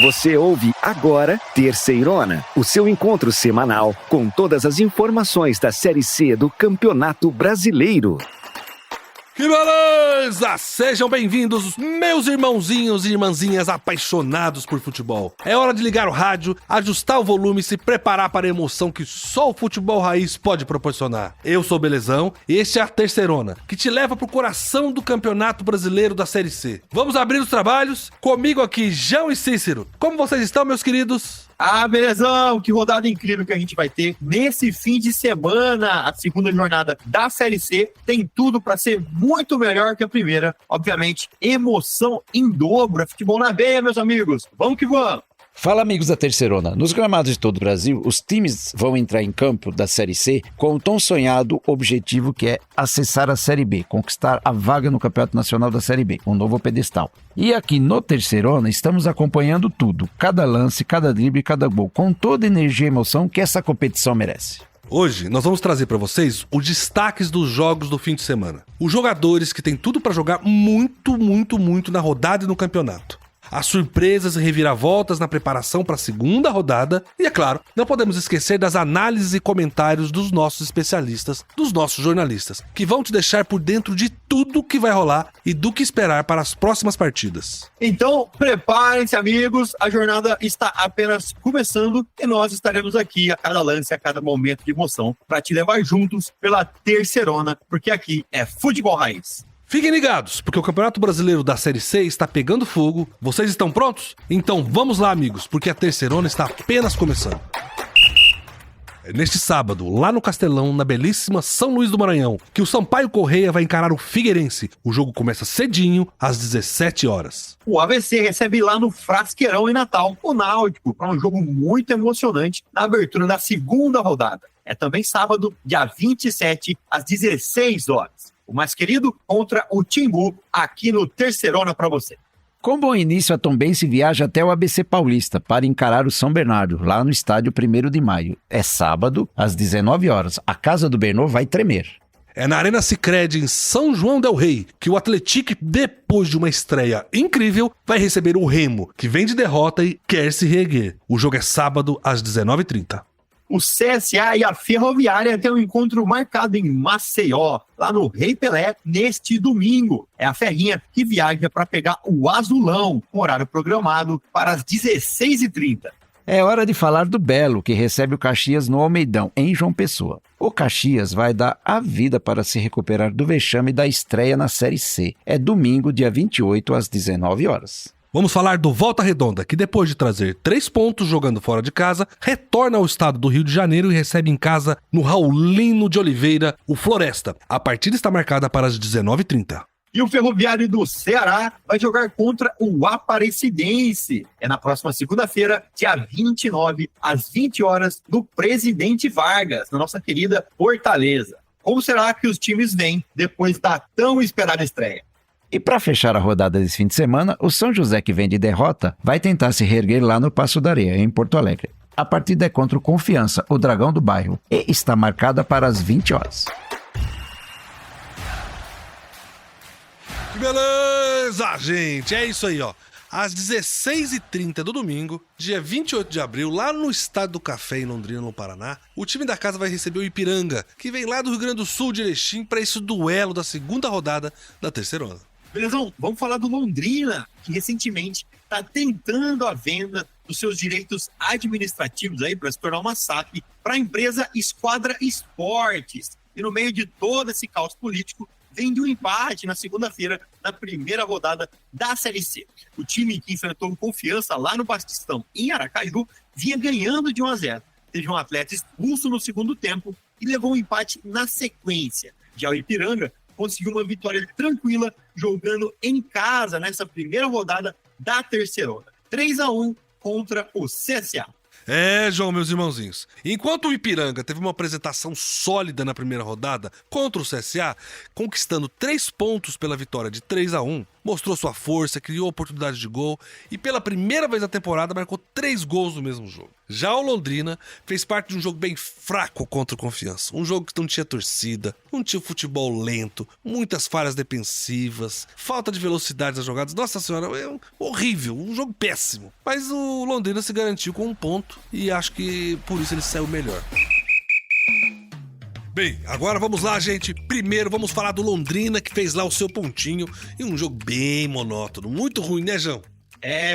Você ouve agora Terceirona, o seu encontro semanal com todas as informações da Série C do Campeonato Brasileiro. Que beleza! Sejam bem-vindos, meus irmãozinhos e irmãzinhas apaixonados por futebol. É hora de ligar o rádio, ajustar o volume e se preparar para a emoção que só o futebol raiz pode proporcionar. Eu sou o Belezão e este é a Terceirona, que te leva pro coração do Campeonato Brasileiro da Série C. Vamos abrir os trabalhos? Comigo aqui, João e Cícero. Como vocês estão, meus queridos? Belezão, que rodada incrível que a gente vai ter nesse fim de semana. A segunda jornada da Série C tem tudo para ser muito melhor que a primeira. Obviamente, emoção em dobro, é futebol na veia, meus amigos. Vamos que vamos! Fala, amigos da Terceirona. Nos gramados de todo o Brasil, os times vão entrar em campo da Série C com o tão sonhado objetivo que é acessar a Série B, conquistar a vaga no Campeonato Nacional da Série B, um novo pedestal. E aqui no Terceirona estamos acompanhando tudo, cada lance, cada drible, cada gol, com toda a energia e emoção que essa competição merece. Hoje nós vamos trazer para vocês os destaques dos jogos do fim de semana. Os jogadores que têm tudo para jogar muito na rodada e no campeonato. As surpresas e reviravoltas na preparação para a segunda rodada e, é claro, não podemos esquecer das análises e comentários dos nossos especialistas, dos nossos jornalistas, que vão te deixar por dentro de tudo que vai rolar e do que esperar para as próximas partidas. Então, preparem-se, amigos, a jornada está apenas começando e nós estaremos aqui a cada lance, a cada momento de emoção para te levar juntos pela Terceirona, porque aqui é futebol raiz. Fiquem ligados, porque o Campeonato Brasileiro da Série C está pegando fogo. Vocês estão prontos? Então vamos lá, amigos, porque a Terceirona está apenas começando. Neste sábado, lá no Castelão, na belíssima São Luís do Maranhão, que o Sampaio Corrêa vai encarar o Figueirense. O jogo começa cedinho, às 17 horas. O AVC recebe lá no Frasqueirão em Natal o Náutico para um jogo muito emocionante na abertura da segunda rodada. É também sábado, dia 27, às 16 horas. O mais querido contra o Timbu, aqui no Terceirona para você. Com bom início, a Tombense viaja até o ABC Paulista para encarar o São Bernardo, lá no estádio 1º de Maio. É sábado, às 19 horas. A casa do Bernô vai tremer. É na Arena Sicredi, em São João del Rei, que o Atlético, depois de uma estreia incrível, vai receber o Remo, que vem de derrota e quer se reerguer. O jogo é sábado, às 19h30. O CSA e a Ferroviária têm um encontro marcado em Maceió, lá no Rei Pelé, neste domingo. É a Ferrinha que viaja para pegar o Azulão, com horário programado para as 16h30. É hora de falar do Belo, que recebe o Caxias no Almeidão, em João Pessoa. O Caxias vai dar a vida para se recuperar do vexame da estreia na Série C. É domingo, dia 28, às 19 horas. Vamos falar do Volta Redonda, que depois de trazer 3 pontos jogando fora de casa, retorna ao estado do Rio de Janeiro e recebe em casa, no Raulino de Oliveira, o Floresta. A partida está marcada para as 19h30. E o Ferroviário do Ceará vai jogar contra o Aparecidense. É na próxima segunda-feira, dia 29, às 20 horas, no Presidente Vargas, na nossa querida Fortaleza. Como será que os times vêm depois da tão esperada estreia? E para fechar a rodada desse fim de semana, o São José, que vem de derrota, vai tentar se reerguer lá no Passo da Areia, em Porto Alegre. A partida é contra o Confiança, o Dragão do Bairro, e está marcada para as 20 horas. Que beleza, gente! É isso aí, ó. Às 16h30 do domingo, dia 28 de abril, lá no Estádio do Café, em Londrina, no Paraná, o time da casa vai receber o Ipiranga, que vem lá do Rio Grande do Sul, de Erechim, para esse duelo da segunda rodada da Terceirona. Belezão, vamos falar do Londrina, que recentemente está tentando a venda dos seus direitos administrativos aí para se tornar uma SAF para a empresa Esquadra Esportes. E no meio de todo esse caos político, vem de um empate na segunda-feira, na primeira rodada da Série C. O time que enfrentou o Confiança lá no Batistão, em Aracaju, vinha ganhando de 1-0. Teve um atleta expulso no segundo tempo e levou um empate na sequência. Já o Ipiranga conseguiu uma vitória tranquila, jogando em casa nessa primeira rodada da Terceirona. 3-1 contra o CSA. É, João, meus irmãozinhos. Enquanto o Ipiranga teve uma apresentação sólida na primeira rodada contra o CSA, conquistando 3 pontos pela vitória de 3-1, mostrou sua força, criou oportunidade de gol e pela primeira vez na temporada marcou 3 gols no mesmo jogo. Já o Londrina fez parte de um jogo bem fraco contra o Confiança. Um jogo que não tinha torcida, não tinha futebol lento, muitas falhas defensivas, falta de velocidade nas jogadas. Nossa senhora, é horrível, um jogo péssimo. Mas o Londrina se garantiu com 1 ponto e acho que por isso ele saiu melhor. Bem, agora vamos lá, gente. Primeiro vamos falar do Londrina, que fez lá o seu pontinho em um jogo bem monótono. Muito ruim, né, João?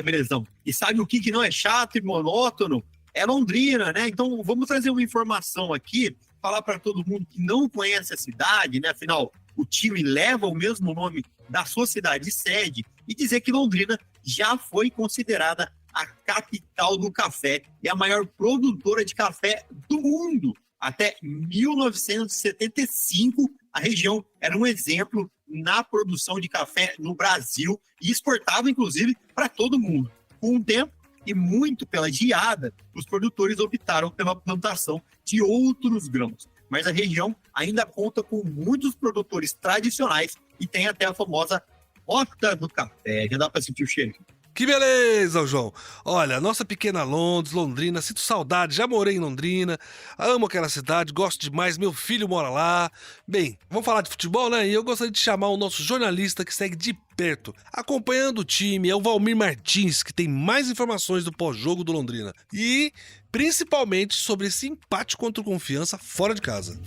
Belezão. E sabe o que não é chato e monótono? É Londrina, né? Então vamos trazer uma informação aqui, falar para todo mundo que não conhece a cidade, né? Afinal, o time leva o mesmo nome da sua cidade sede, e dizer que Londrina já foi considerada a capital do café e a maior produtora de café do mundo. Até 1975, a região era um exemplo na produção de café no Brasil e exportava, inclusive, para todo mundo. Com o tempo e muito pela geada, os produtores optaram pela plantação de outros grãos. Mas a região ainda conta com muitos produtores tradicionais e tem até a famosa Rota do Café. Já dá para sentir o cheiro. Que beleza, João. Olha, nossa pequena Londrina, sinto saudade, já morei em Londrina, amo aquela cidade, gosto demais, meu filho mora lá. Bem, vamos falar de futebol, né? E eu gostaria de chamar o nosso jornalista que segue de perto, acompanhando o time, é o Valmir Martins, que tem mais informações do pós-jogo do Londrina. E, principalmente, sobre esse empate contra o Confiança fora de casa.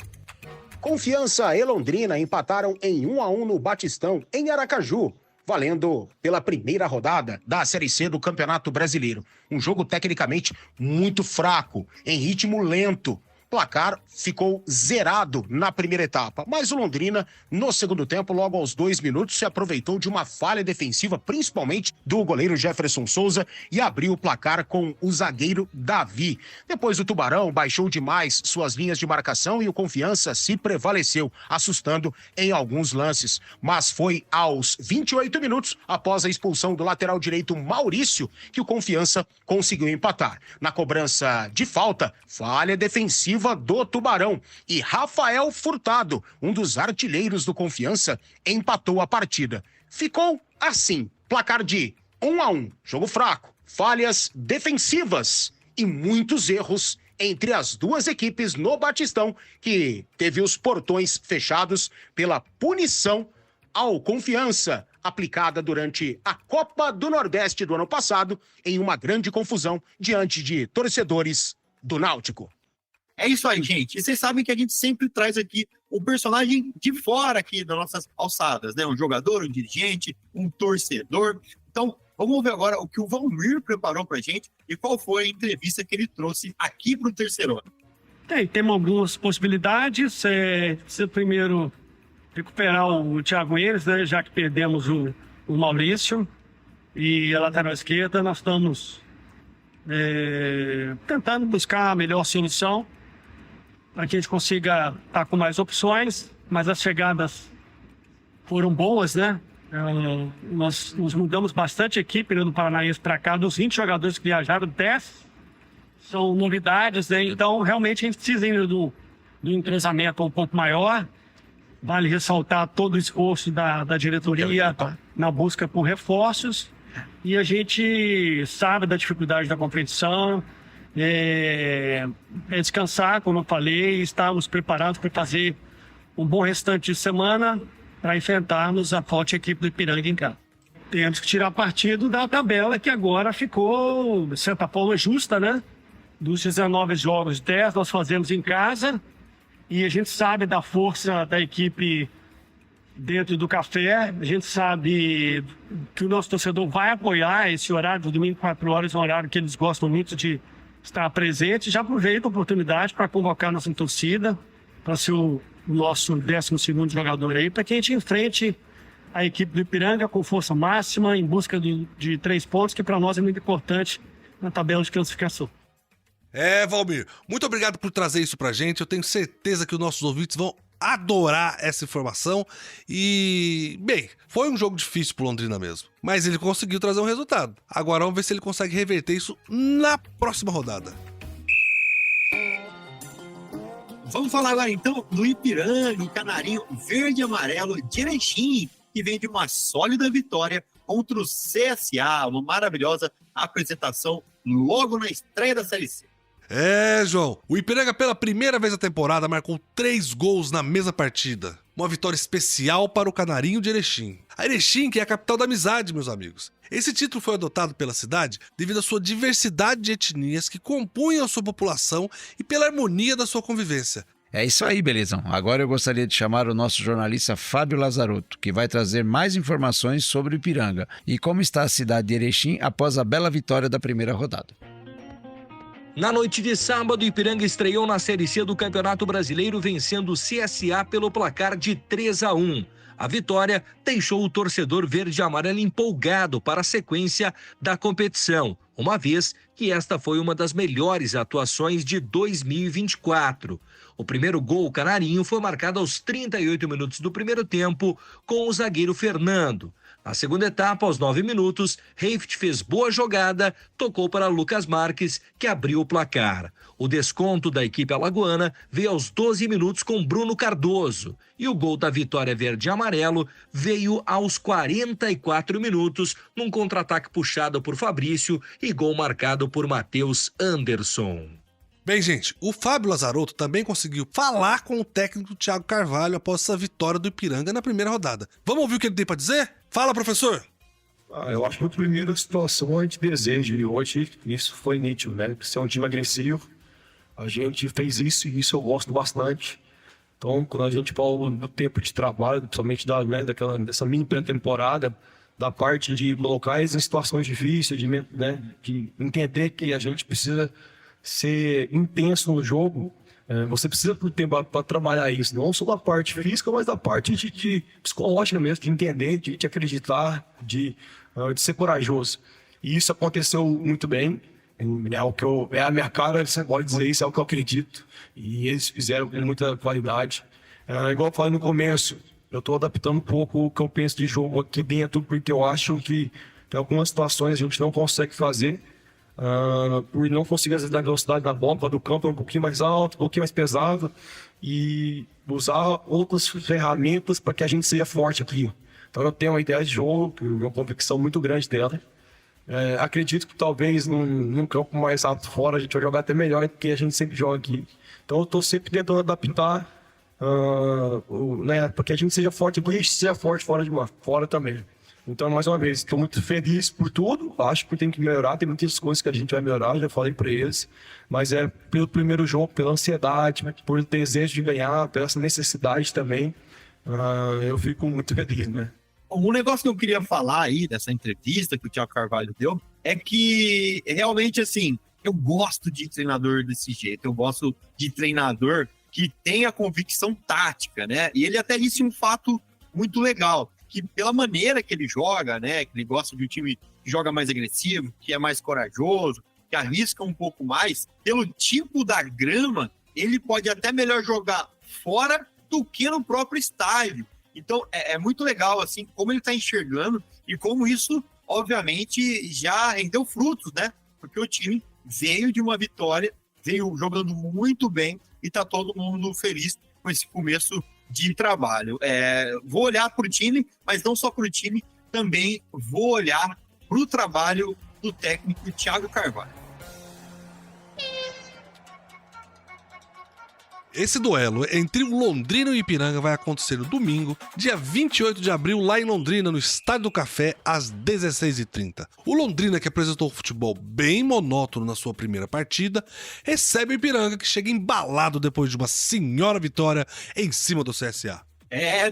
Confiança e Londrina empataram em 1-1 no Batistão, em Aracaju, valendo pela primeira rodada da Série C do Campeonato Brasileiro. Um jogo tecnicamente muito fraco, em ritmo lento. O placar ficou zerado na primeira etapa, mas o Londrina, no segundo tempo, logo aos 2 minutos, se aproveitou de uma falha defensiva, principalmente do goleiro Jefferson Souza, e abriu o placar com o zagueiro Davi. Depois o Tubarão baixou demais suas linhas de marcação e o Confiança se prevaleceu, assustando em alguns lances. Mas foi aos 28 minutos, após a expulsão do lateral direito Maurício, que o Confiança conseguiu empatar. Na cobrança de falta, falha defensiva do Tubarão, e Rafael Furtado, um dos artilheiros do Confiança, empatou a partida. Ficou assim, placar de 1-1, jogo fraco, falhas defensivas e muitos erros entre as duas equipes no Batistão, que teve os portões fechados pela punição ao Confiança, aplicada durante a Copa do Nordeste do ano passado, em uma grande confusão diante de torcedores do Náutico. É isso aí, gente. E vocês sabem que a gente sempre traz aqui um personagem de fora aqui das nossas alçadas, né? Um jogador, um dirigente, um torcedor. Então, vamos ver agora o que o Valmir preparou pra gente e qual foi a entrevista que ele trouxe aqui pro Terceirona. Temos algumas possibilidades. Precisa primeiro recuperar o Thiago Enes, né? Já que perdemos o Maurício. E a lateral esquerda, nós estamos tentando buscar a melhor solução para que a gente consiga estar com mais opções, mas as chegadas foram boas, né? Nós mudamos bastante a equipe do Paranaense para cá, dos 20 jogadores que viajaram, 10 são novidades, né? Então realmente a gente precisa ainda do entrosamento um pouco maior. Vale ressaltar todo o esforço da diretoria na busca por reforços, e a gente sabe da dificuldade da competição. Descansar, como eu falei, estamos preparados para fazer um bom restante de semana para enfrentarmos a forte equipe do Ipiranga em casa. Temos que tirar partido da tabela, que agora ficou, de certa forma, justa, né? Dos 19 jogos, 10 nós fazemos em casa, e a gente sabe da força da equipe dentro do café. A gente sabe que o nosso torcedor vai apoiar esse horário do domingo, 4 horas, um horário que eles gostam muito de estar presente. Já aproveito a oportunidade para convocar a nossa torcida para ser o nosso 12º jogador aí, para que a gente enfrente a equipe do Ipiranga com força máxima, em busca de 3 pontos, que para nós é muito importante na tabela de classificação. Valmir, muito obrigado por trazer isso pra gente. Eu tenho certeza que os nossos ouvintes vão adorar essa informação. E, bem, foi um jogo difícil pro Londrina mesmo, mas ele conseguiu trazer um resultado. Agora vamos ver se ele consegue reverter isso na próxima rodada. Vamos falar agora então do Ipiranga, o canarinho verde e amarelo de Erechim, que vem de uma sólida vitória contra o CSA, uma maravilhosa apresentação logo na estreia da Série C. João, o Ipiranga pela primeira vez na temporada marcou 3 gols na mesma partida. Uma vitória especial para o Canarinho de Erechim. A Erechim, que é a capital da amizade, meus amigos. Esse título foi adotado pela cidade devido à sua diversidade de etnias que compunham a sua população e pela harmonia da sua convivência. É isso aí, Belezão. Agora eu gostaria de chamar o nosso jornalista Fábio Lazarotto, que vai trazer mais informações sobre o Ipiranga e como está a cidade de Erechim após a bela vitória da primeira rodada. Na noite de sábado, o Ipiranga estreou na Série C do Campeonato Brasileiro, vencendo o CSA pelo placar de 3-1. A vitória deixou o torcedor verde e amarelo empolgado para a sequência da competição, uma vez que esta foi uma das melhores atuações de 2024. O primeiro gol canarinho foi marcado aos 38 minutos do primeiro tempo com o zagueiro Fernando. Na segunda etapa, aos 9 minutos, Reift fez boa jogada, tocou para Lucas Marques, que abriu o placar. O desconto da equipe alagoana veio aos 12 minutos com Bruno Cardoso. E o gol da vitória verde e amarelo veio aos 44 minutos, num contra-ataque puxado por Fabrício e gol marcado por Matheus Anderson. Bem, gente, o Fábio Lazarotto também conseguiu falar com o técnico Thiago Carvalho após essa vitória do Ipiranga na primeira rodada. Vamos ouvir o que ele tem para dizer? Fala, professor! Eu acho que a primeira situação a gente deseja, e hoje isso foi nítido, né? Ser um time agressivo, a gente fez isso e isso eu gosto bastante. Então, quando a gente fala do tempo de trabalho, principalmente dessa mini pré-temporada, da parte de locais em situações difíceis, de entender que a gente precisa ser intenso no jogo, você precisa ter tempo para trabalhar isso, não só da parte física, mas da parte de psicológica mesmo, de entender, de acreditar, de ser corajoso. E isso aconteceu muito bem, é a minha cara, você pode dizer isso, é o que eu acredito, e eles fizeram com muita qualidade. Igual eu falei no começo, eu estou adaptando um pouco o que eu penso de jogo aqui dentro, porque eu acho que em algumas situações a gente não consegue fazer, por não conseguir às vezes dar velocidade na bola do campo, um pouquinho mais alto, um pouquinho mais pesado, e usar outras ferramentas para que a gente seja forte aqui. Então eu tenho uma ideia de jogo, uma convicção muito grande dela. Acredito que talvez num campo mais alto fora a gente vai jogar até melhor do que a gente sempre joga aqui. Então eu estou sempre tentando adaptar para que a gente seja forte aqui e seja forte fora também. Então, mais uma vez, estou muito feliz por tudo, acho que tem que melhorar, tem muitas coisas que a gente vai melhorar, já falei para eles, mas pelo primeiro jogo, pela ansiedade, por desejo de ganhar, pela essa necessidade também, eu fico muito feliz, né? Um negócio que eu queria falar aí dessa entrevista que o Thiago Carvalho deu é que realmente, assim, eu gosto de treinador desse jeito, eu gosto de treinador que tem a convicção tática, né? E ele até disse um fato muito legal, que pela maneira que ele joga, né, que ele gosta de um time que joga mais agressivo, que é mais corajoso, que arrisca um pouco mais, pelo tipo da grama, ele pode até melhor jogar fora do que no próprio estádio. Então, é muito legal, assim, como ele está enxergando e como isso, obviamente, já rendeu frutos, né? Porque o time veio de uma vitória, veio jogando muito bem e está todo mundo feliz com esse começo de trabalho. Vou olhar para o time, mas não só para o time, também vou olhar para o trabalho do técnico Thiago Carvalho. Esse duelo entre o Londrina e o Ipiranga vai acontecer no domingo, dia 28 de abril, lá em Londrina, no Estádio do Café, às 16h30. O Londrina, que apresentou um futebol bem monótono na sua primeira partida, recebe o Ipiranga, que chega embalado depois de uma senhora vitória em cima do CSA.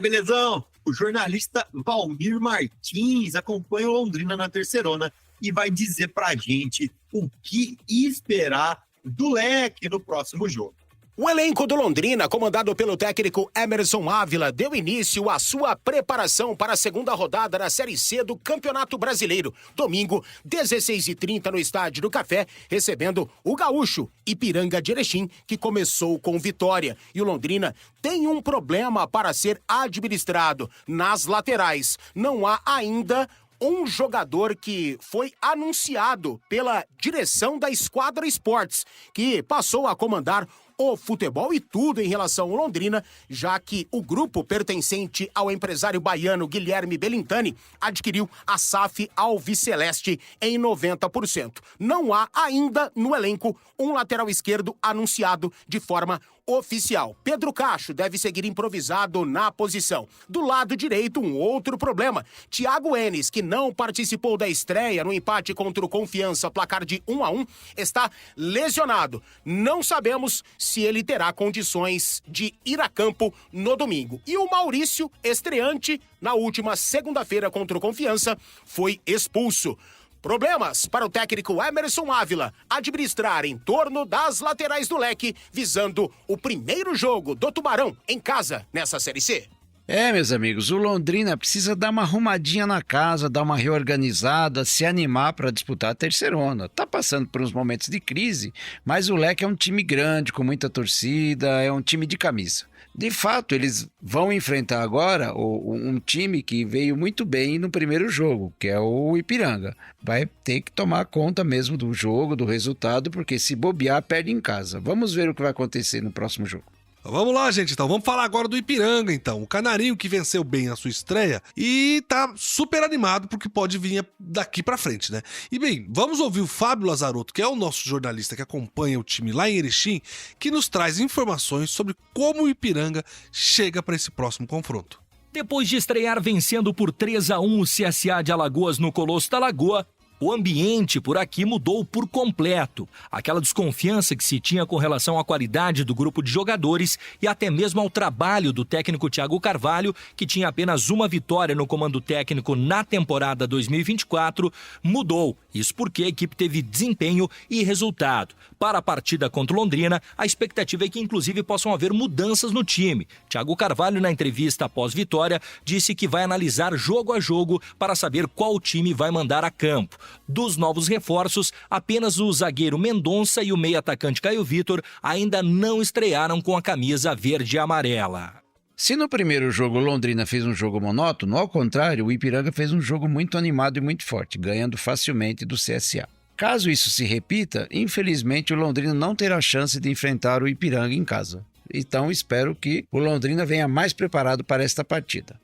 Belezão! O jornalista Valmir Martins acompanha o Londrina na terceirona e vai dizer pra gente o que esperar do Leque no próximo jogo. O elenco do Londrina, comandado pelo técnico Emerson Ávila, deu início à sua preparação para a segunda rodada da Série C do Campeonato Brasileiro. Domingo, 16h30 no Estádio do Café, recebendo o gaúcho Ipiranga de Erechim, que começou com vitória. E o Londrina tem um problema para ser administrado. Nas laterais, não há ainda um jogador que foi anunciado pela direção da Esquadra Esportes, que passou a comandar o futebol e tudo em relação ao Londrina, já que o grupo pertencente ao empresário baiano Guilherme Belintani adquiriu a SAF Alviceleste em 90%. Não há ainda no elenco um lateral esquerdo anunciado de forma oficial. Pedro Cacho deve seguir improvisado na posição. Do lado direito, um outro problema. Thiago Enes, que não participou da estreia no empate contra o Confiança, placar de 1-1, está lesionado. Não sabemos se ele terá condições de ir a campo no domingo. E o Maurício, estreante na última segunda-feira contra o Confiança, foi expulso. Problemas para o técnico Emerson Ávila administrar em torno das laterais do leque, visando o primeiro jogo do Tubarão em casa nessa Série C. Meus amigos, o Londrina precisa dar uma arrumadinha na casa, dar uma reorganizada, se animar para disputar a terceirona. Tá passando por uns momentos de crise, mas o Leque é um time grande, com muita torcida, é um time de camisa. De fato, eles vão enfrentar agora um time que veio muito bem no primeiro jogo, que é o Ipiranga. Vai ter que tomar conta mesmo do jogo, do resultado, porque se bobear, perde em casa. Vamos ver o que vai acontecer no próximo jogo. Vamos lá, gente, então vamos falar agora do Ipiranga, então. O Canarinho que venceu bem a sua estreia e tá super animado porque pode vir daqui pra frente, né? E bem, vamos ouvir o Fábio Lazarotto, que é o nosso jornalista que acompanha o time lá em Erechim, que nos traz informações sobre como o Ipiranga chega para esse próximo confronto. Depois de estrear vencendo por 3-1 o CSA de Alagoas no Colosso da Lagoa, o ambiente por aqui mudou por completo. Aquela desconfiança que se tinha com relação à qualidade do grupo de jogadores e até mesmo ao trabalho do técnico Thiago Carvalho, que tinha apenas uma vitória no comando técnico na temporada 2024, mudou. Isso porque a equipe teve desempenho e resultado. Para a partida contra o Londrina, a expectativa é que inclusive possam haver mudanças no time. Thiago Carvalho, na entrevista após vitória, disse que vai analisar jogo a jogo para saber qual time vai mandar a campo. Dos novos reforços, apenas o zagueiro Mendonça e o meio-atacante Caio Vitor ainda não estrearam com a camisa verde e amarela. Se no primeiro jogo o Londrina fez um jogo monótono, ao contrário, o Ipiranga fez um jogo muito animado e muito forte, ganhando facilmente do CSA. Caso isso se repita, infelizmente o Londrina não terá chance de enfrentar o Ipiranga em casa. Então espero que o Londrina venha mais preparado para esta partida.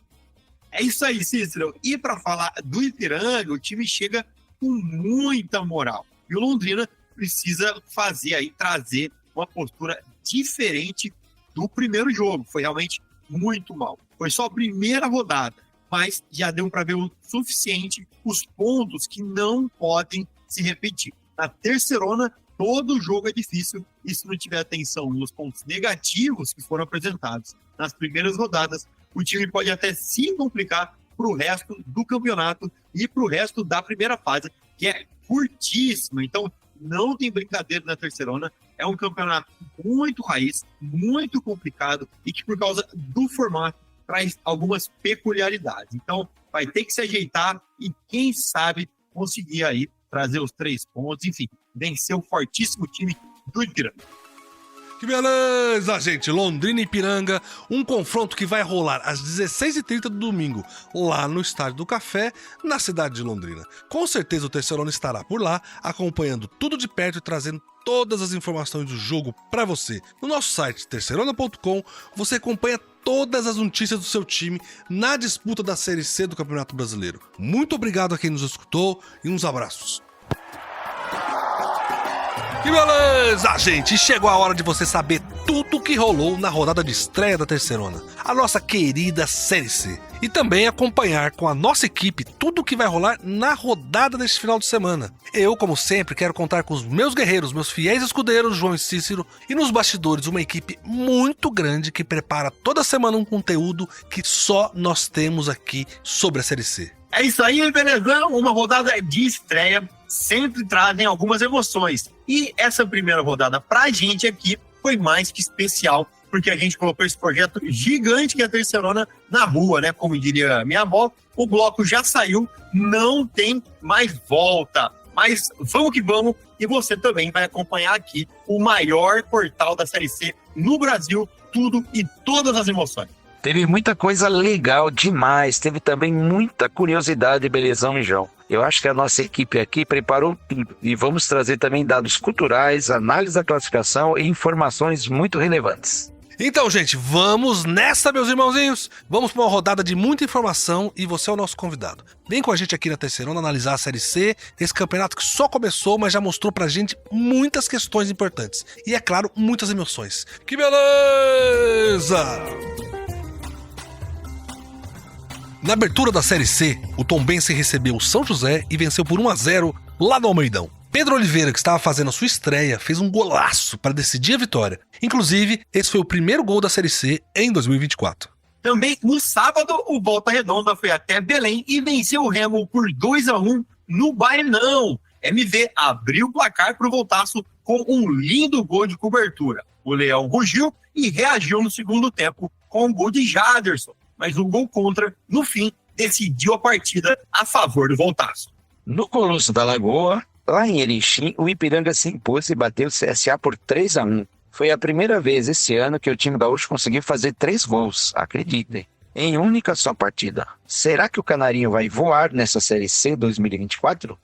É isso aí, Cícero. E para falar do Ipiranga, o time chega com muita moral. E o Londrina precisa trazer uma postura diferente do primeiro jogo. Foi realmente muito mal. Foi só a primeira rodada, mas já deu para ver o suficiente os pontos que não podem se repetir. Na terceirona, todo jogo é difícil e se não tiver atenção nos pontos negativos que foram apresentados nas primeiras rodadas, o time pode até se complicar para o resto do campeonato e para o resto da primeira fase, que é curtíssima. Então, não tem brincadeira na terceirona. É um campeonato muito raiz, muito complicado e que, por causa do formato, traz algumas peculiaridades. Então, vai ter que se ajeitar e, quem sabe, conseguir aí trazer os 3 pontos. Enfim, vencer o fortíssimo time do Ipiranga. Que beleza, gente! Londrina e Ipiranga, um confronto que vai rolar às 16h30 do domingo, lá no Estádio do Café, na cidade de Londrina. Com certeza o Terceirona estará por lá, acompanhando tudo de perto e trazendo todas as informações do jogo para você. No nosso site, terceirona.com, você acompanha todas as notícias do seu time na disputa da Série C do Campeonato Brasileiro. Muito obrigado a quem nos escutou e uns abraços. Que beleza, gente! Chegou a hora de você saber tudo o que rolou na rodada de estreia da Terceirona, a nossa querida Série C. E também acompanhar com a nossa equipe tudo o que vai rolar na rodada deste final de semana. Eu, como sempre, quero contar com os meus guerreiros, meus fiéis escudeiros, João e Cícero, e nos bastidores uma equipe muito grande que prepara toda semana um conteúdo que só nós temos aqui sobre a Série C. É isso aí, belezão! Uma rodada de estreia sempre trazem algumas emoções. E essa primeira rodada pra gente aqui foi mais que especial, porque a gente colocou esse projeto gigante que é a Terceirona na rua, né? Como diria minha avó, o bloco já saiu, não tem mais volta. Mas vamos que vamos, e você também vai acompanhar aqui o maior portal da Série C no Brasil, tudo e todas as emoções. Teve muita coisa legal demais, teve também muita curiosidade, belezão e João. Eu acho que a nossa equipe aqui preparou tudo e vamos trazer também dados culturais, análise da classificação e informações muito relevantes. Então, gente, vamos nessa, meus irmãozinhos. Vamos para uma rodada de muita informação e você é o nosso convidado. Vem com a gente aqui na Terceirona analisar a Série C, esse campeonato que só começou, mas já mostrou pra gente muitas questões importantes. E, é claro, muitas emoções. Que beleza! Na abertura da Série C, o Tombense recebeu o São José e venceu por 1-0 lá no Almeidão. Pedro Oliveira, que estava fazendo a sua estreia, fez um golaço para decidir a vitória. Inclusive, esse foi o primeiro gol da Série C em 2024. Também no sábado, o Volta Redonda foi até Belém e venceu o Remo por 2-1 no Barenão. MV abriu o placar para o Voltaço com um lindo gol de cobertura. O Leão rugiu e reagiu no segundo tempo com o gol de Jaderson. Mas o gol contra, no fim, decidiu a partida a favor do Voltaço. No Colosso da Lagoa, lá em Erechim, o Ipiranga se impôs e bateu o CSA por 3-1. Foi a primeira vez esse ano que o time gaúcho conseguiu fazer 3 gols, acreditem, em única só partida. Será que o Canarinho vai voar nessa Série C 2024?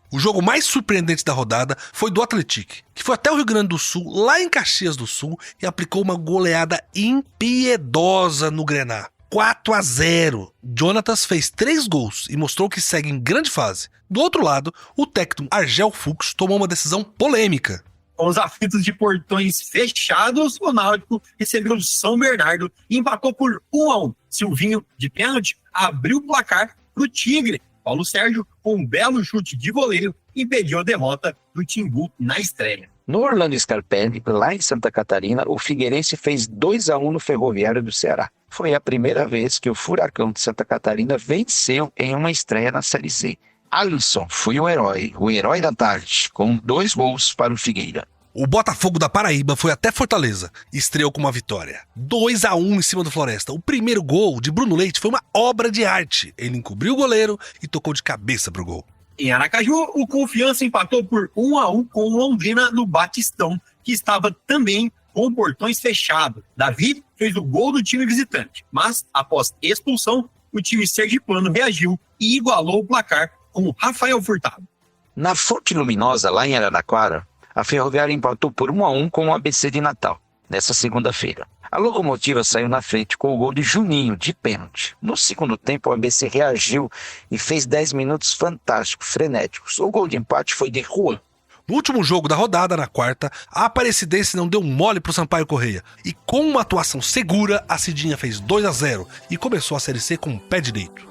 O jogo mais surpreendente da rodada foi do Atlético, que foi até o Rio Grande do Sul, lá em Caxias do Sul, e aplicou uma goleada impiedosa no Grená. 4-0. Jonatas fez 3 gols e mostrou que segue em grande fase. Do outro lado, o técnico Argel Fux tomou uma decisão polêmica. Com os aflitos de portões fechados, o Náutico recebeu o São Bernardo e empatou por 1-1. Silvinho, de pênalti, abriu o placar para o Tigre. Paulo Sérgio, com um belo chute de voleio, impediu a derrota do Timbu na estreia. No Orlando Scarpelli, lá em Santa Catarina, o Figueirense fez 2-1 no Ferroviário do Ceará. Foi a primeira vez que o Furacão de Santa Catarina venceu em uma estreia na Série C. Alisson foi o herói da tarde, com 2 gols para o Figueira. O Botafogo da Paraíba foi até Fortaleza e estreou com uma vitória. 2-1 em cima do Floresta. O primeiro gol de Bruno Leite foi uma obra de arte. Ele encobriu o goleiro e tocou de cabeça pro gol. Em Aracaju, o Confiança empatou por 1-1 com o Londrina no Batistão, que estava também com portões fechados. Davi fez o gol do time visitante, mas após expulsão, o time sergipano reagiu e igualou o placar com o Rafael Furtado. Na Fonte Luminosa, lá em Araraquara, a Ferroviária empatou por 1-1 com o ABC de Natal, nessa segunda-feira. A Locomotiva saiu na frente com o gol de Juninho, de pênalti. No segundo tempo, o ABC reagiu e fez 10 minutos fantásticos, frenéticos. O gol de empate foi de Juan. No último jogo da rodada, na quarta, a Aparecidense não deu mole pro Sampaio Corrêa. E com uma atuação segura, a Cidinha fez 2-0 e começou a Série C com o pé direito.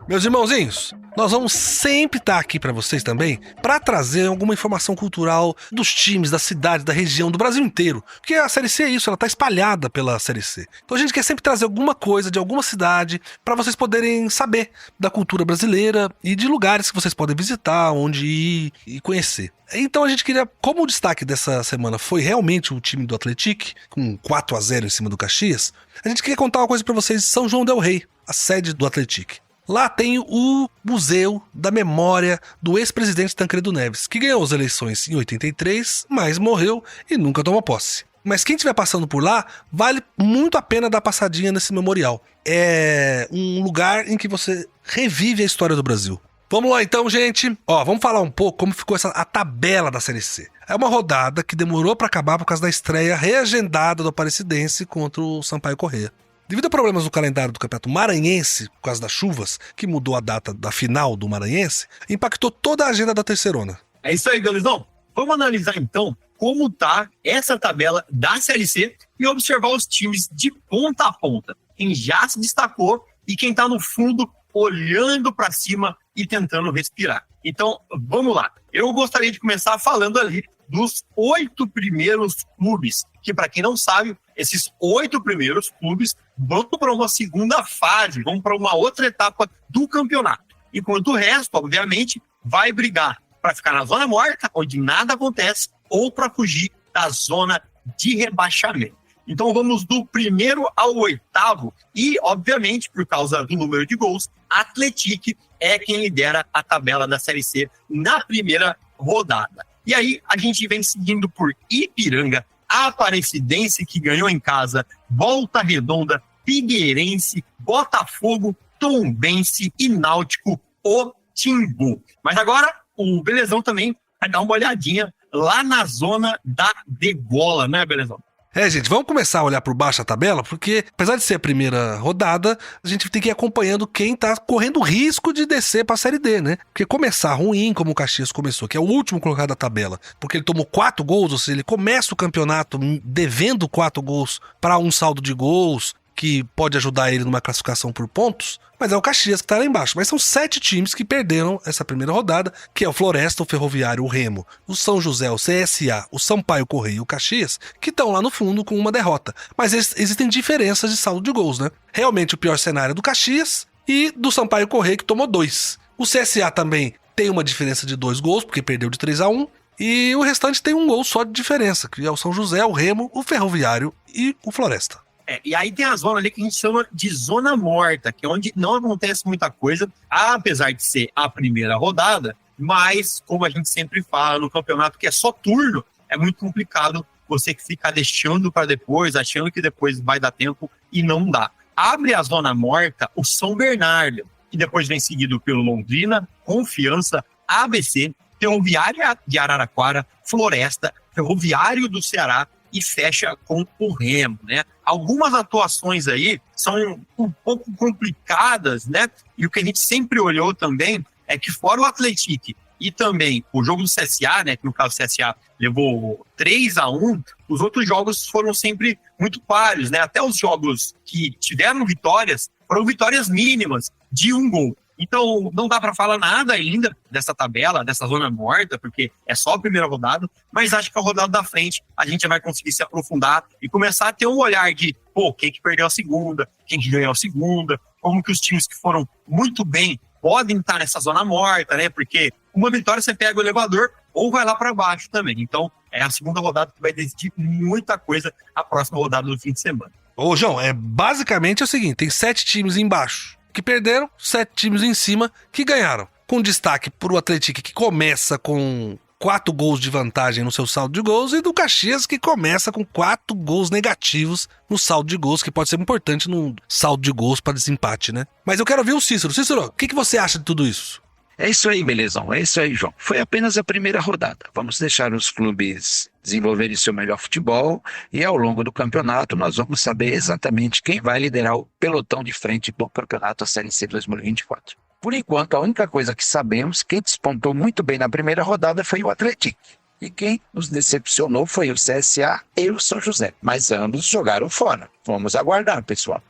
Meus irmãozinhos, nós vamos sempre estar aqui para vocês também para trazer alguma informação cultural dos times, da cidade, da região, do Brasil inteiro. Porque a Série C é isso, ela está espalhada pela Série C. Então a gente quer sempre trazer alguma coisa de alguma cidade para vocês poderem saber da cultura brasileira e de lugares que vocês podem visitar, onde ir e conhecer. Então a gente queria, como o destaque dessa semana foi realmente o time do Atlético, com 4-0 em cima do Caxias, a gente queria contar uma coisa para vocês de São João del Rei, a sede do Atlético. Lá tem o Museu da Memória do ex-presidente Tancredo Neves, que ganhou as eleições em 83, mas morreu e nunca tomou posse. Mas quem estiver passando por lá, vale muito a pena dar passadinha nesse memorial. É um lugar em que você revive a história do Brasil. Vamos lá então, gente. Vamos falar um pouco como ficou a tabela da Série C. É uma rodada que demorou para acabar por causa da estreia reagendada do Aparecidense contra o Sampaio Corrêa. Devido a problemas no calendário do Campeonato Maranhense, por causa das chuvas, que mudou a data da final do Maranhense, impactou toda a agenda da Terceirona. É isso aí, Galizão. Vamos analisar então como tá essa tabela da Série C e observar os times de ponta a ponta. Quem já se destacou e quem tá no fundo olhando para cima e tentando respirar. Então, vamos lá. Eu gostaria de começar falando ali dos 8 primeiros clubes, que para quem não sabe, esses 8 primeiros clubes vão para uma segunda fase, vão para uma outra etapa do campeonato. Enquanto o resto, obviamente, vai brigar para ficar na zona morta, onde nada acontece, ou para fugir da zona de rebaixamento. Então vamos do primeiro ao 8º e, obviamente, por causa do número de gols, Atlético é quem lidera a tabela da Série C na primeira rodada. E aí a gente vem seguindo por Ipiranga, Aparecidense, que ganhou em casa, Volta Redonda, Figueirense, Botafogo, Tombense e Náutico o Timbu. Mas agora o Belezão também vai dar uma olhadinha lá na zona da degola, né, Belezão? Gente, vamos começar a olhar por baixo a tabela, porque apesar de ser a primeira rodada, a gente tem que ir acompanhando quem tá correndo risco de descer pra Série D, né? Porque começar ruim, como o Caxias começou, que é o último colocado da tabela, porque ele tomou 4 gols, ou seja, ele começa o campeonato devendo 4 gols para um saldo de gols, que pode ajudar ele numa classificação por pontos, mas é o Caxias que tá lá embaixo. Mas são 7 times que perderam essa primeira rodada, que é o Floresta, o Ferroviário, o Remo, o São José, o CSA, o Sampaio Correia e o Caxias, que estão lá no fundo com uma derrota. Mas existem diferenças de saldo de gols, né? Realmente o pior cenário é do Caxias e do Sampaio Correia, que tomou 2. O CSA também tem uma diferença de 2 gols, porque perdeu de 3-1, e o restante tem um gol só de diferença, que é o São José, o Remo, o Ferroviário e o Floresta. E aí tem a zona ali que a gente chama de zona morta, que é onde não acontece muita coisa, apesar de ser a primeira rodada, mas, como a gente sempre fala no campeonato, que é só turno, é muito complicado você ficar deixando para depois, achando que depois vai dar tempo, e não dá. Abre a zona morta o São Bernardo, que depois vem seguido pelo Londrina, Confiança, ABC, Ferroviário de Araraquara, Floresta, Ferroviário do Ceará, e fecha com o Remo, né? Algumas atuações aí são um pouco complicadas, né? E o que a gente sempre olhou também é que fora o Atlético e também o jogo do CSA, né? Que no caso o CSA levou 3-1, os outros jogos foram sempre muito páreos, né? Até os jogos que tiveram vitórias foram vitórias mínimas de 1 gol. Então, não dá para falar nada ainda dessa tabela, dessa zona morta, porque é só a primeira rodada, mas acho que a rodada da frente a gente vai conseguir se aprofundar e começar a ter um olhar de, quem que perdeu a segunda, quem que ganhou a segunda, como que os times que foram muito bem podem estar nessa zona morta, né? Porque uma vitória você pega o elevador ou vai lá para baixo também. Então, é a segunda rodada que vai decidir muita coisa a próxima rodada do fim de semana. Ô, João, basicamente é o seguinte, tem 7 times embaixo que perderam, 7 times em cima que ganharam. Com destaque pro Atlético, que começa com 4 gols de vantagem no seu saldo de gols, e do Caxias, que começa com 4 gols negativos no saldo de gols, que pode ser importante no saldo de gols para desempate, né? Mas eu quero ouvir o Cícero. Cícero, o que você acha de tudo isso? É isso aí, Belezão. É isso aí, João. Foi apenas a primeira rodada. Vamos deixar os clubes desenvolverem seu melhor futebol e ao longo do campeonato nós vamos saber exatamente quem vai liderar o pelotão de frente do campeonato da Série C 2024. Por enquanto, a única coisa que sabemos, quem despontou muito bem na primeira rodada foi o Atlético. E quem nos decepcionou foi o CSA e o São José. Mas ambos jogaram fora. Vamos aguardar, pessoal.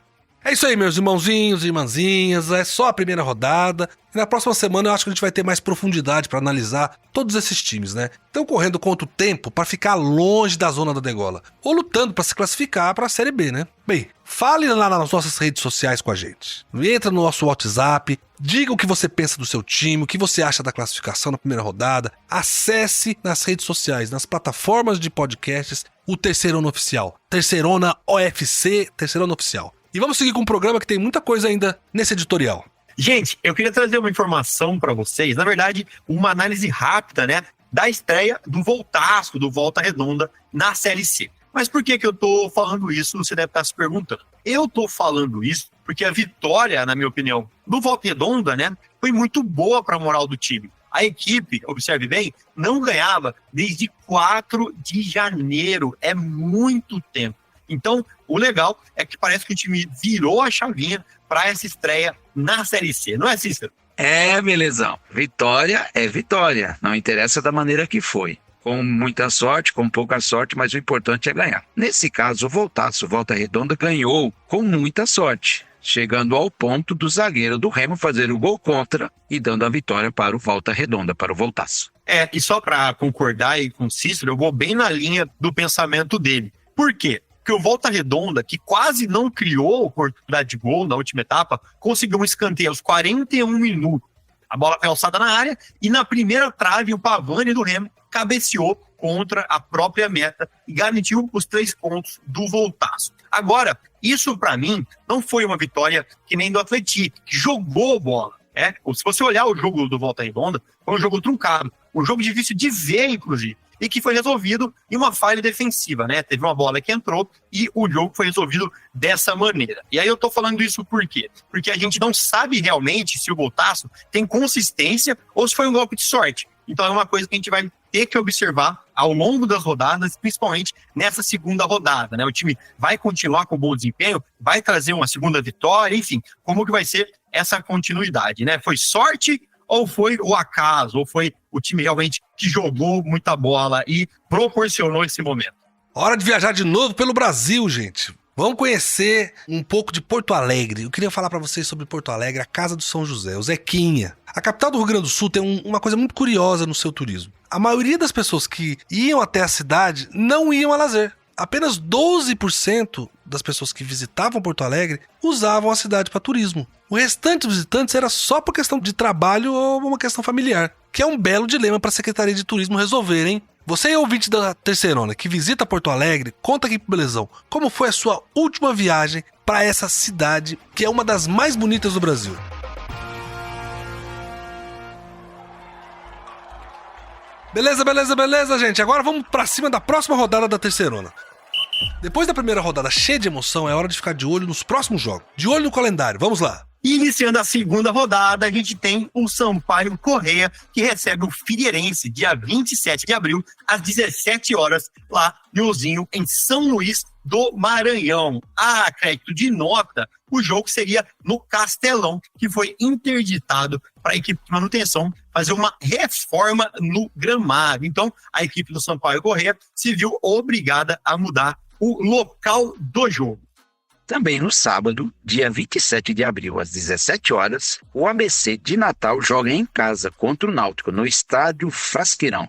É isso aí, meus irmãozinhos e irmãzinhas, é só a primeira rodada. E na próxima semana eu acho que a gente vai ter mais profundidade para analisar todos esses times, né? Estão correndo contra o tempo para ficar longe da zona da degola, ou lutando para se classificar para a Série B, né? Bem, fale lá nas nossas redes sociais com a gente. Entra no nosso WhatsApp, diga o que você pensa do seu time, o que você acha da classificação na primeira rodada. Acesse nas redes sociais, nas plataformas de podcasts, o Terceirona Oficial. Terceirona OFC, Terceirona Oficial. E vamos seguir com um programa que tem muita coisa ainda nesse editorial. Gente, eu queria trazer uma informação para vocês, na verdade, uma análise rápida, né, da estreia do Voltaço, do Volta Redonda, na Série C. Mas por que eu tô falando isso, você deve estar se perguntando. Eu tô falando isso porque a vitória, na minha opinião, do Volta Redonda, né, foi muito boa para a moral do time. A equipe, observe bem, não ganhava desde 4 de janeiro, é muito tempo. Então, o legal é que parece que o time virou a chavinha para essa estreia na Série C, não é, Cícero? É, Belezão. Vitória é vitória. Não interessa da maneira que foi. Com muita sorte, com pouca sorte, mas o importante é ganhar. Nesse caso, o Voltaço, Volta Redonda, ganhou com muita sorte, chegando ao ponto do zagueiro do Remo fazer o gol contra e dando a vitória para o Volta Redonda, para o Voltaço. E só para concordar aí com o Cícero, eu vou bem na linha do pensamento dele. Por quê? Porque o Volta Redonda, que quase não criou oportunidade de gol na última etapa, conseguiu um escanteio aos 41 minutos. A bola foi alçada na área e na primeira trave o Pavani do Remo cabeceou contra a própria meta e garantiu os 3 pontos do Voltaço. Agora, isso para mim não foi uma vitória que nem do Atlético, que jogou bola. Se você olhar o jogo do Volta Redonda, foi um jogo truncado, um jogo difícil de ver, inclusive. e que foi resolvido em uma falha defensiva, né? Teve uma bola que entrou e o jogo foi resolvido dessa maneira. E aí eu tô falando isso por quê? Porque a gente não sabe realmente se o Boltaço tem consistência ou se foi um golpe de sorte. Então é uma coisa que a gente vai ter que observar ao longo das rodadas, principalmente nessa segunda rodada, né? O time vai continuar com bom desempenho, vai trazer uma segunda vitória, enfim, como que vai ser essa continuidade, né? Foi sorte ou foi o acaso, ou foi o time realmente que jogou muita bola e proporcionou esse momento? Hora de viajar de novo pelo Brasil, gente. Vamos conhecer um pouco de Porto Alegre. Eu queria falar para vocês sobre Porto Alegre, a Casa do São José, o Zequinha. A capital do Rio Grande do Sul tem uma coisa muito curiosa no seu turismo. A maioria das pessoas que iam até a cidade não iam a lazer. Apenas 12% das pessoas que visitavam Porto Alegre usavam a cidade para turismo. O restante dos visitantes era só por questão de trabalho ou uma questão familiar, que é um belo dilema para a Secretaria de Turismo resolver, hein? Você é ouvinte da Terceirona que visita Porto Alegre, conta aqui pro Belezão como foi a sua última viagem para essa cidade que é uma das mais bonitas do Brasil. Beleza, gente. Agora vamos pra cima da próxima rodada da Terceirona. Depois da primeira rodada cheia de emoção, é hora de ficar de olho nos próximos jogos. De olho no calendário, vamos lá. Iniciando a segunda rodada, a gente tem o Sampaio Corrêa, que recebe o Figueirense, dia 27 de abril, às 17 horas, lá no Ozinho, em São Luís do Maranhão. A crédito de nota, o jogo seria no Castelão, que foi interditado para a equipe de manutenção fazer uma reforma no gramado. Então, a equipe do Sampaio Corrêa se viu obrigada a mudar o local do jogo. Também no sábado, dia 27 de abril, às 17 horas, o ABC de Natal joga em casa contra o Náutico, no estádio Frasqueirão.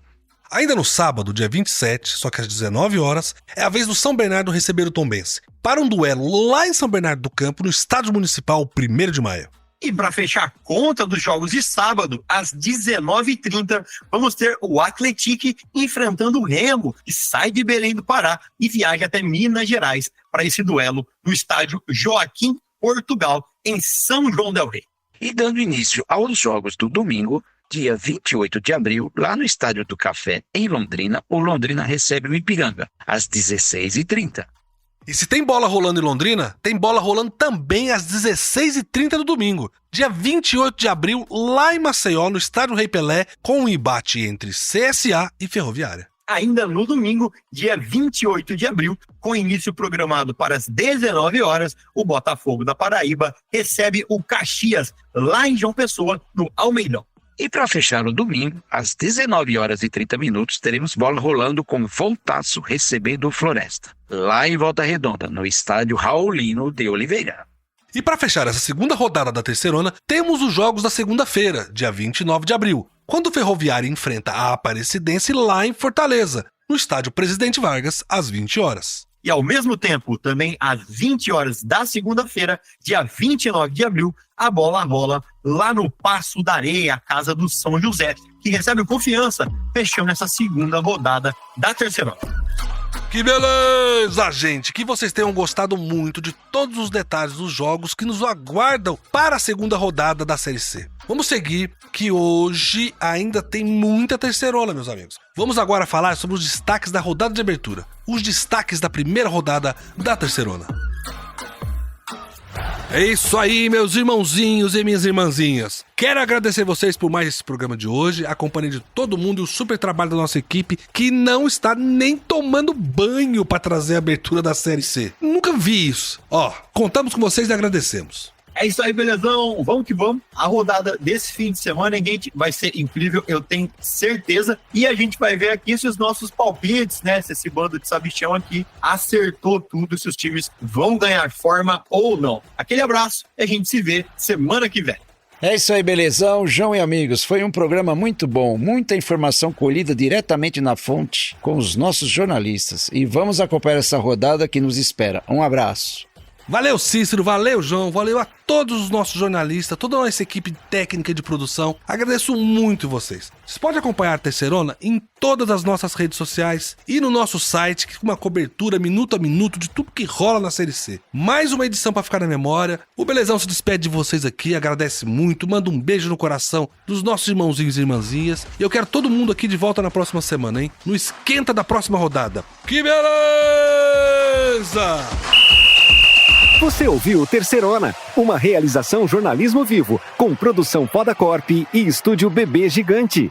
Ainda no sábado, dia 27, só que às 19 horas, é a vez do São Bernardo receber o Tombense, para um duelo lá em São Bernardo do Campo, no estádio municipal, 1º de maio. E para fechar a conta dos jogos de sábado, às 19h30, vamos ter o Atlético enfrentando o Remo, que sai de Belém do Pará e viaja até Minas Gerais para esse duelo no estádio Joaquim Portugal, em São João del Rei. E dando início aos jogos do domingo, dia 28 de abril, lá no Estádio do Café, em Londrina, o Londrina recebe o Ipiranga, às 16h30. E se tem bola rolando em Londrina, tem bola rolando também às 16h30 do domingo, dia 28 de abril, lá em Maceió, no Estádio Rei Pelé, com um embate entre CSA e Ferroviária. Ainda no domingo, dia 28 de abril, com início programado para as 19 horas, o Botafogo da Paraíba recebe o Caxias, lá em João Pessoa, no Almeidão. E para fechar o domingo, às 19h30, teremos bola rolando com Voltaço recebendo o Floresta, lá em Volta Redonda, no estádio Raulino de Oliveira. E para fechar essa segunda rodada da Terceirona, temos os jogos da segunda-feira, dia 29 de abril, quando o Ferroviária enfrenta a Aparecidense lá em Fortaleza, no estádio Presidente Vargas, às 20 horas. E ao mesmo tempo, também às 20 horas da segunda-feira, dia 29 de abril, a bola rola lá no Passo da Areia, a casa do São José, que recebe o Confiança, fechando essa segunda rodada da Terceirona. Que beleza, gente! Que vocês tenham gostado muito de todos os detalhes dos jogos que nos aguardam para a segunda rodada da Série C. Vamos seguir, que hoje ainda tem muita Terceirona, meus amigos. Vamos agora falar sobre os destaques da rodada de abertura. Os destaques da primeira rodada da Terceirona. É isso aí, meus irmãozinhos e minhas irmãzinhas. Quero agradecer vocês por mais esse programa de hoje, a companhia de todo mundo e o super trabalho da nossa equipe, que não está nem tomando banho para trazer a abertura da Série C. Nunca vi isso. Contamos com vocês e agradecemos. É isso aí, belezão. Vamos que vamos. A rodada desse fim de semana, gente, vai ser incrível, eu tenho certeza. E a gente vai ver aqui se os nossos palpites, né? Se esse bando de sabichão aqui acertou tudo, se os times vão ganhar forma ou não. Aquele abraço e a gente se vê semana que vem. É isso aí, belezão, João e amigos. Foi um programa muito bom, muita informação colhida diretamente na fonte com os nossos jornalistas. E vamos acompanhar essa rodada que nos espera. Um abraço. Valeu, Cícero, valeu, João, valeu a todos os nossos jornalistas, toda a nossa equipe técnica de produção. Agradeço muito vocês. Vocês podem acompanhar a Terceirona em todas as nossas redes sociais e no nosso site, com uma cobertura minuto a minuto de tudo que rola na Série C. Mais uma edição pra ficar na memória. O Belezão se despede de vocês aqui, agradece muito, manda um beijo no coração dos nossos irmãozinhos e irmãzinhas. E eu quero todo mundo aqui de volta na próxima semana, hein? No esquenta da próxima rodada. Que beleza! Você ouviu Terceirona, uma realização jornalismo vivo, com produção Poda Corp e estúdio Bebê Gigante.